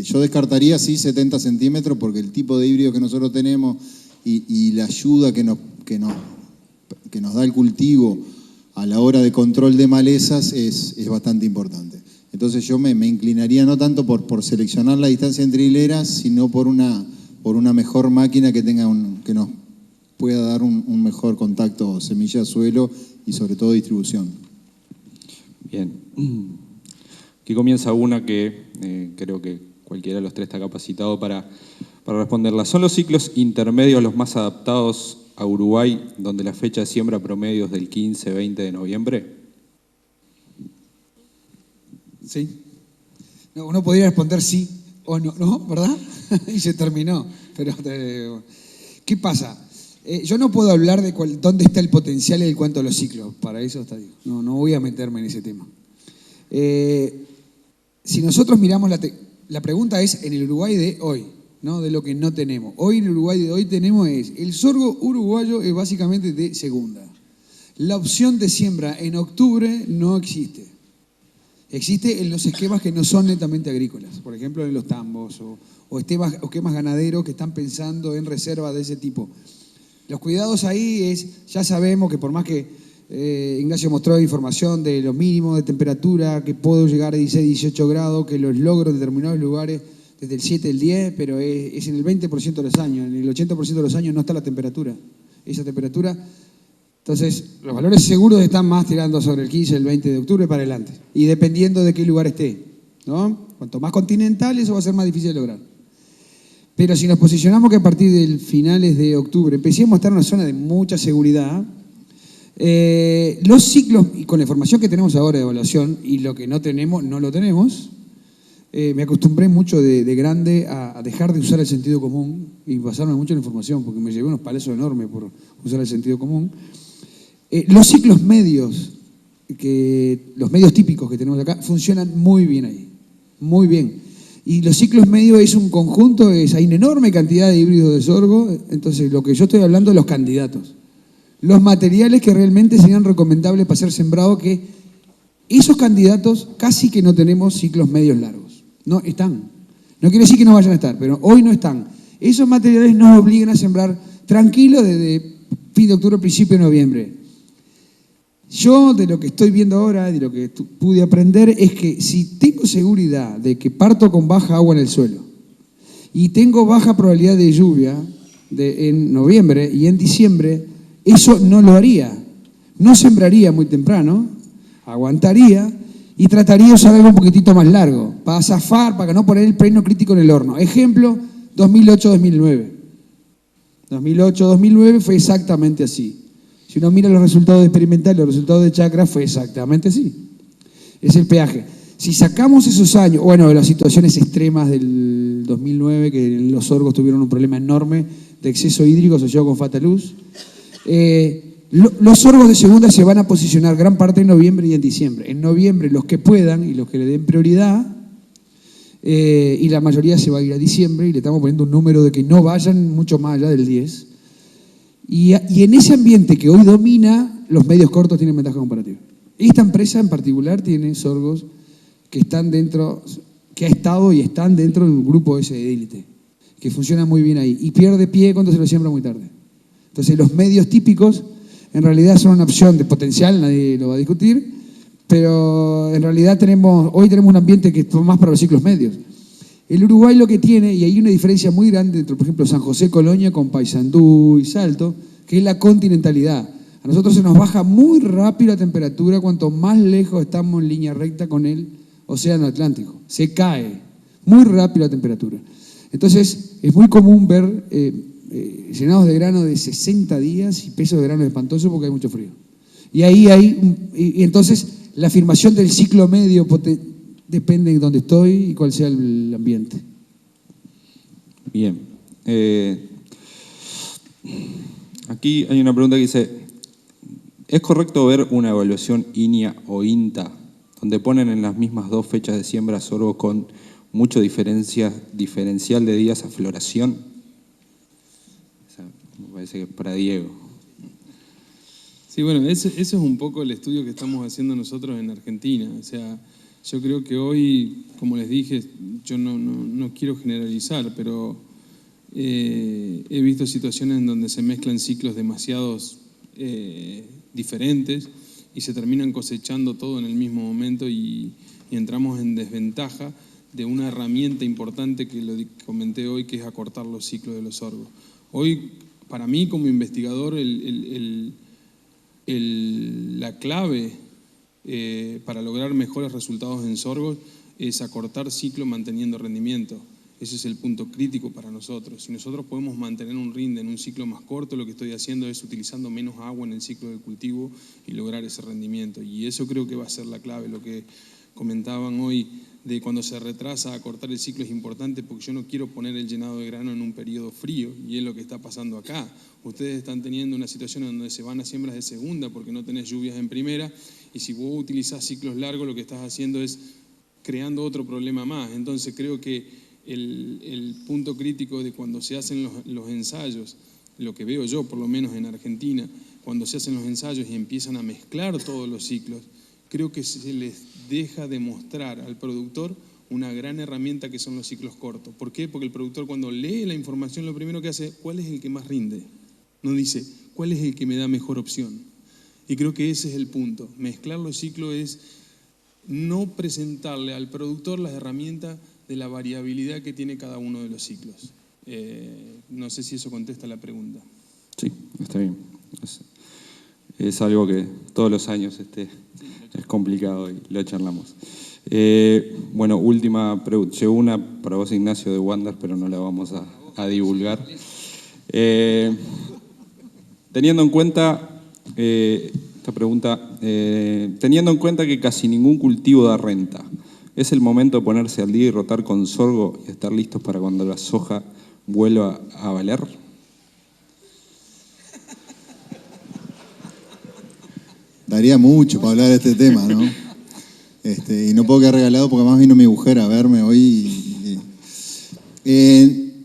Yo descartaría, sí, 70 centímetros porque el tipo de híbrido que nosotros tenemos y la ayuda que nos da el cultivo a la hora de control de malezas es bastante importante. Entonces yo me inclinaría no tanto por seleccionar la distancia entre hileras, sino por una mejor máquina que nos pueda dar un mejor contacto semilla-suelo y sobre todo distribución. Bien. Aquí comienza una que creo que cualquiera de los 3 está capacitado para responderla. ¿Son los ciclos intermedios los más adaptados a Uruguay, donde la fecha de siembra promedio es del 15-20 de noviembre? Sí. No, uno podría responder sí o no, ¿verdad? Y se terminó. Pero, ¿qué pasa? Yo no puedo hablar de dónde está el potencial en cuanto a los ciclos. Para eso está bien. No voy a meterme en ese tema. Si nosotros miramos la pregunta es en el Uruguay de hoy, ¿no? De lo que no tenemos. Hoy en el Uruguay de hoy tenemos el sorgo uruguayo es básicamente de segunda. La opción de siembra en octubre no existe. Existe en los esquemas que no son netamente agrícolas, por ejemplo en los tambos o esquemas ganaderos que están pensando en reservas de ese tipo. Los cuidados ahí ya sabemos que por más que Ignacio mostró información de los mínimos de temperatura, que puedo llegar a 16, 18 grados, que los logro en determinados lugares desde el 7 al 10, pero es en el 20% de los años, en el 80% de los años no está la temperatura. Esa temperatura, entonces los valores seguros están más tirando sobre el 15, el 20 de octubre para adelante, y dependiendo de qué lugar esté, ¿no? Cuanto más continental, eso va a ser más difícil de lograr. Pero si nos posicionamos que a partir de finales de octubre empecemos a estar en una zona de mucha seguridad, los ciclos, y con la información que tenemos ahora de evaluación, y lo que no tenemos, no lo tenemos, me acostumbré mucho de grande a dejar de usar el sentido común y basarme mucho en la información, porque me llevé unos palazos enormes por usar el sentido común. Los ciclos medios, los medios típicos que tenemos acá, funcionan muy bien ahí, muy bien. Y los ciclos medios es un conjunto, hay una enorme cantidad de híbridos de sorgo, entonces lo que yo estoy hablando de los candidatos. Los materiales que realmente serían recomendables para ser sembrado, que esos candidatos casi que no tenemos ciclos medios largos. No están. No quiere decir que no vayan a estar, pero hoy no están. Esos materiales nos obligan a sembrar tranquilo desde fin de octubre, principio de noviembre. Yo de lo que estoy viendo ahora, de lo que pude aprender, es que si tengo seguridad de que parto con baja agua en el suelo y tengo baja probabilidad de lluvia en noviembre y en diciembre, eso no lo haría. No sembraría muy temprano, aguantaría y trataría de usar algo un poquitito más largo, para zafar, para no poner el preno crítico en el horno. Ejemplo, 2008-2009. 2008-2009 fue exactamente así. Si uno mira los resultados experimentales, los resultados de Chacra, fue exactamente así. Es el peaje. Si sacamos esos años, bueno, de las situaciones extremas del 2009, que los sorgos tuvieron un problema enorme de exceso hídrico asociado con falta de luz, los sorgos de segunda se van a posicionar gran parte en noviembre y en diciembre. En noviembre los que puedan y los que le den prioridad, y la mayoría se va a ir a diciembre, y le estamos poniendo un número de que no vayan mucho más allá del 10. Y en ese ambiente que hoy domina, los medios cortos tienen ventaja comparativa. Esta empresa en particular tiene sorgos que están dentro, que ha estado y están dentro del grupo ese de élite, que funciona muy bien ahí, y pierde pie cuando se lo siembra muy tarde. Entonces los medios típicos en realidad son una opción de potencial, nadie lo va a discutir, pero en realidad hoy tenemos un ambiente que es más para los ciclos medios. El Uruguay lo que tiene, y hay una diferencia muy grande entre, por ejemplo, San José, Colonia con Paysandú y Salto, que es la continentalidad. A nosotros se nos baja muy rápido la temperatura cuanto más lejos estamos en línea recta con el océano Atlántico. Se cae muy rápido la temperatura. Entonces, es muy común ver llenados de grano de 60 días y pesos de grano espantosos porque hay mucho frío. Y ahí y entonces la afirmación del ciclo medio depende de dónde estoy y cuál sea el ambiente. Bien. Aquí hay una pregunta que dice, ¿es correcto ver una evaluación INIA o INTA donde ponen en las mismas dos fechas de siembra sorgo con mucho diferencial de días a floración? Me parece que es para Diego. Sí, bueno, ese es un poco el estudio que estamos haciendo nosotros en Argentina. O sea, yo creo que hoy, como les dije, yo no quiero generalizar, pero he visto situaciones en donde se mezclan ciclos demasiados diferentes y se terminan cosechando todo en el mismo momento y entramos en desventaja de una herramienta importante que lo comenté hoy, que es acortar los ciclos de los sorgos. Hoy, para mí como investigador, la clave para lograr mejores resultados en sorgos es acortar ciclo manteniendo rendimiento. Ese es el punto crítico para nosotros. Si nosotros podemos mantener un rinde en un ciclo más corto, lo que estoy haciendo es utilizando menos agua en el ciclo del cultivo y lograr ese rendimiento. Y eso creo que va a ser la clave. Lo que comentaban hoy de cuando se retrasa a cortar el ciclo es importante porque yo no quiero poner el llenado de grano en un periodo frío y es lo que está pasando acá. Ustedes están teniendo una situación en donde se van a siembras de segunda porque no tenés lluvias en primera y si vos utilizás ciclos largos lo que estás haciendo es creando otro problema más. Entonces creo que el punto crítico de cuando se hacen los ensayos, lo que veo yo por lo menos en Argentina, cuando se hacen los ensayos y empiezan a mezclar todos los ciclos, creo que se les deja de mostrar al productor una gran herramienta que son los ciclos cortos. ¿Por qué? Porque el productor cuando lee la información lo primero que hace, ¿cuál es el que más rinde? No dice, ¿cuál es el que me da mejor opción? Y creo que ese es el punto. Mezclar los ciclos es no presentarle al productor las herramientas de la variabilidad que tiene cada uno de los ciclos. No sé si eso contesta la pregunta. Sí, está bien. Es algo que todos los años es complicado y lo charlamos. Bueno, última pregunta. Llegó una para vos, Ignacio, de Wander, pero no la vamos a divulgar. Teniendo en cuenta esta pregunta, teniendo en cuenta que casi ningún cultivo da renta, ¿es el momento de ponerse al día y rotar con sorgo y estar listos para cuando la soja vuelva a valer? Daría mucho para hablar de este tema, ¿no? Y no puedo quedar regalado porque además vino mi mujer a verme hoy.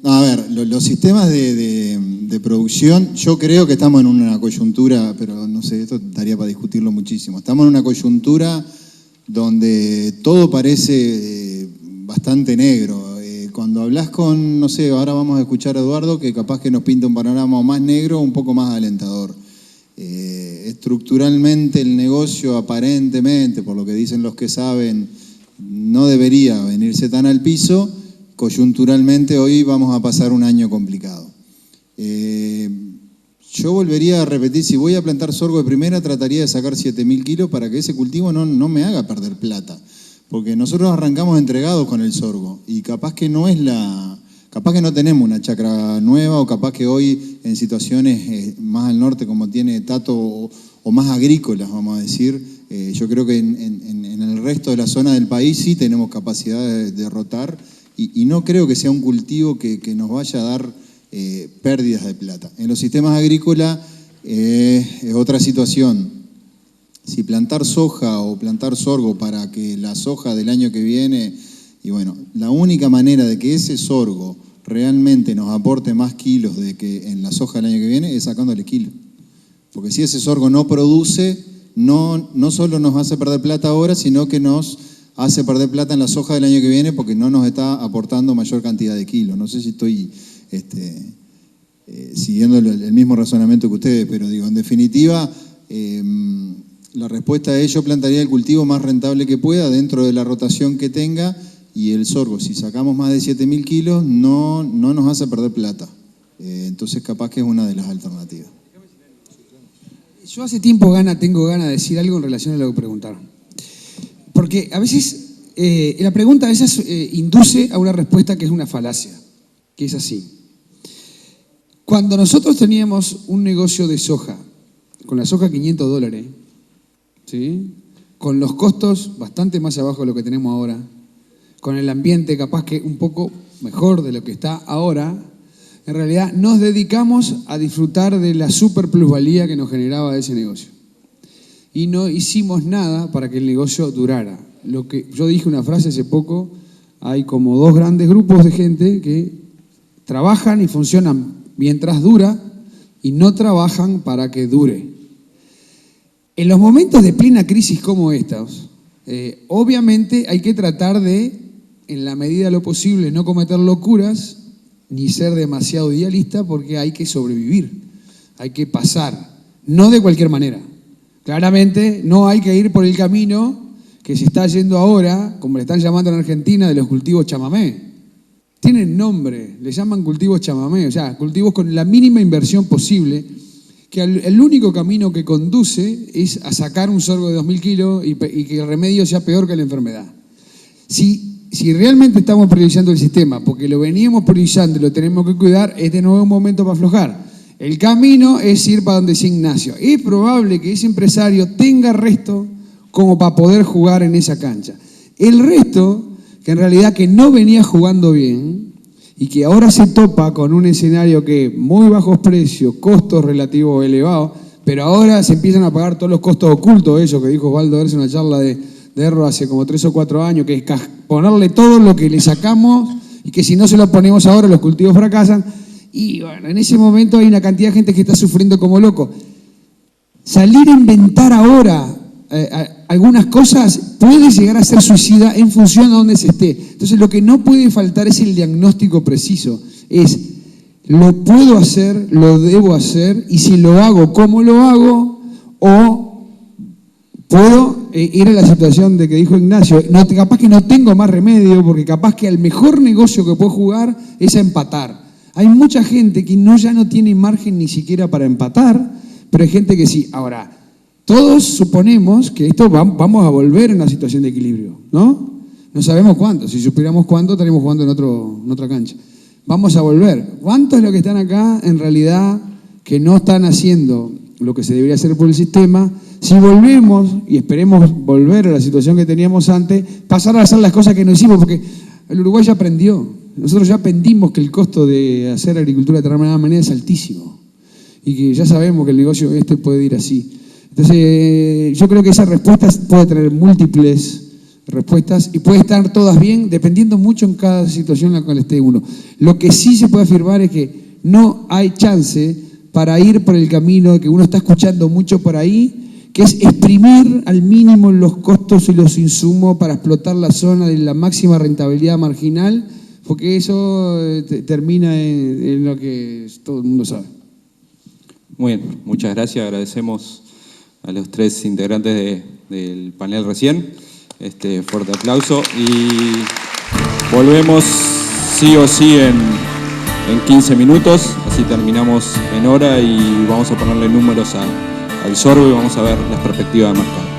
A ver, los sistemas de producción, yo creo que estamos en una coyuntura, pero no sé, esto daría para discutirlo muchísimo. Estamos en una coyuntura donde todo parece bastante negro. Cuando hablas con, no sé, ahora vamos a escuchar a Eduardo, que capaz que nos pinta un panorama más negro, un poco más alentador. Estructuralmente el negocio aparentemente, por lo que dicen los que saben, no debería venirse tan al piso. Coyunturalmente hoy vamos a pasar un año complicado. Yo volvería a repetir, si voy a plantar sorgo de primera, trataría de sacar 7.000 kilos para que ese cultivo no me haga perder plata. Porque nosotros arrancamos entregados con el sorgo y capaz que no es la Capaz que no tenemos una chacra nueva o capaz que hoy en situaciones más al norte como tiene Tato o más agrícolas, vamos a decir, yo creo que en el resto de la zona del país sí tenemos capacidad de rotar y no creo que sea un cultivo que nos vaya a dar pérdidas de plata. En los sistemas agrícolas es otra situación. Si plantar soja o plantar sorgo para que la soja del año que viene, y bueno, la única manera de que ese sorgo realmente nos aporte más kilos de que en la soja del año que viene es sacándole kilos. Porque si ese sorgo no produce, no solo nos hace perder plata ahora, sino que nos hace perder plata en la soja del año que viene porque no nos está aportando mayor cantidad de kilos. No sé si estoy siguiendo el mismo razonamiento que ustedes, pero digo, en definitiva, la respuesta es yo plantaría el cultivo más rentable que pueda dentro de la rotación que tenga y el sorgo, si sacamos más de 7.000 kilos, no nos hace perder plata. Entonces capaz que es una de las alternativas. Yo hace tiempo tengo ganas de decir algo en relación a lo que preguntaron. Porque a veces, la pregunta a veces induce a una respuesta que es una falacia, que es así. Cuando nosotros teníamos un negocio de soja, con la soja $500, ¿sí? Con los costos bastante más abajo de lo que tenemos ahora, con el ambiente capaz que un poco mejor de lo que está ahora, en realidad nos dedicamos a disfrutar de la super plusvalía que nos generaba ese negocio. Y no hicimos nada para que el negocio durara. Yo dije una frase hace poco, hay como dos grandes grupos de gente que trabajan y funcionan mientras dura y no trabajan para que dure. En los momentos de plena crisis como estos, obviamente hay que tratar de, en la medida de lo posible, no cometer locuras ni ser demasiado idealista porque hay que sobrevivir, hay que pasar, no de cualquier manera. Claramente no hay que ir por el camino que se está yendo ahora, como le están llamando en Argentina, de los cultivos chamamé. Tienen nombre, le llaman cultivos chamamé, o sea, cultivos con la mínima inversión posible, que el único camino que conduce es a sacar un sorgo de 2.000 kilos y que el remedio sea peor que la enfermedad. Si realmente estamos priorizando el sistema, porque lo veníamos priorizando y lo tenemos que cuidar, es de nuevo un momento para aflojar. El camino es ir para donde sea Ignacio. Es probable que ese empresario tenga resto como para poder jugar en esa cancha. El resto, que en realidad que no venía jugando bien y que ahora se topa con un escenario que muy bajos precios, costos relativos elevados, pero ahora se empiezan a pagar todos los costos ocultos, eso que dijo Osvaldo en una charla de Erro hace como 3 o 4 años, que es ponerle todo lo que le sacamos y que si no se lo ponemos ahora los cultivos fracasan. Y bueno, en ese momento hay una cantidad de gente que está sufriendo como loco. Salir a inventar ahora algunas cosas puede llegar a ser suicida en función de donde se esté. Entonces lo que no puede faltar es el diagnóstico preciso. Es, lo puedo hacer, lo debo hacer, y si lo hago, ¿cómo lo hago? O puedo ir a la situación de que dijo Ignacio, capaz que no tengo más remedio, porque capaz que el mejor negocio que puedo jugar es a empatar. Hay mucha gente que ya no tiene margen ni siquiera para empatar, pero hay gente que sí. Ahora, todos suponemos que esto vamos a volver a una situación de equilibrio, ¿no? No sabemos cuánto. Si supiéramos cuánto, estaríamos jugando en otra cancha. Vamos a volver. ¿Cuántos de los que están acá, en realidad, que no están haciendo lo que se debería hacer por el sistema? Si volvemos, y esperemos volver a la situación que teníamos antes, pasar a hacer las cosas que no hicimos, porque el Uruguay ya aprendió. Nosotros ya aprendimos que el costo de hacer agricultura de determinada manera es altísimo y que ya sabemos que el negocio puede ir así. Entonces, yo creo que esas respuestas puede tener múltiples respuestas y puede estar todas bien, dependiendo mucho en cada situación en la cual esté uno. Lo que sí se puede afirmar es que no hay chance para ir por el camino que uno está escuchando mucho por ahí, que es exprimir al mínimo los costos y los insumos para explotar la zona de la máxima rentabilidad marginal, porque eso termina en lo que todo el mundo sabe. Muy bien, muchas gracias. Agradecemos a los 3 integrantes del panel recién. Fuerte aplauso. Y volvemos sí o sí en 15 minutos. Así terminamos en hora y vamos a ponerle números al sorbo y vamos a ver las perspectivas de mercado.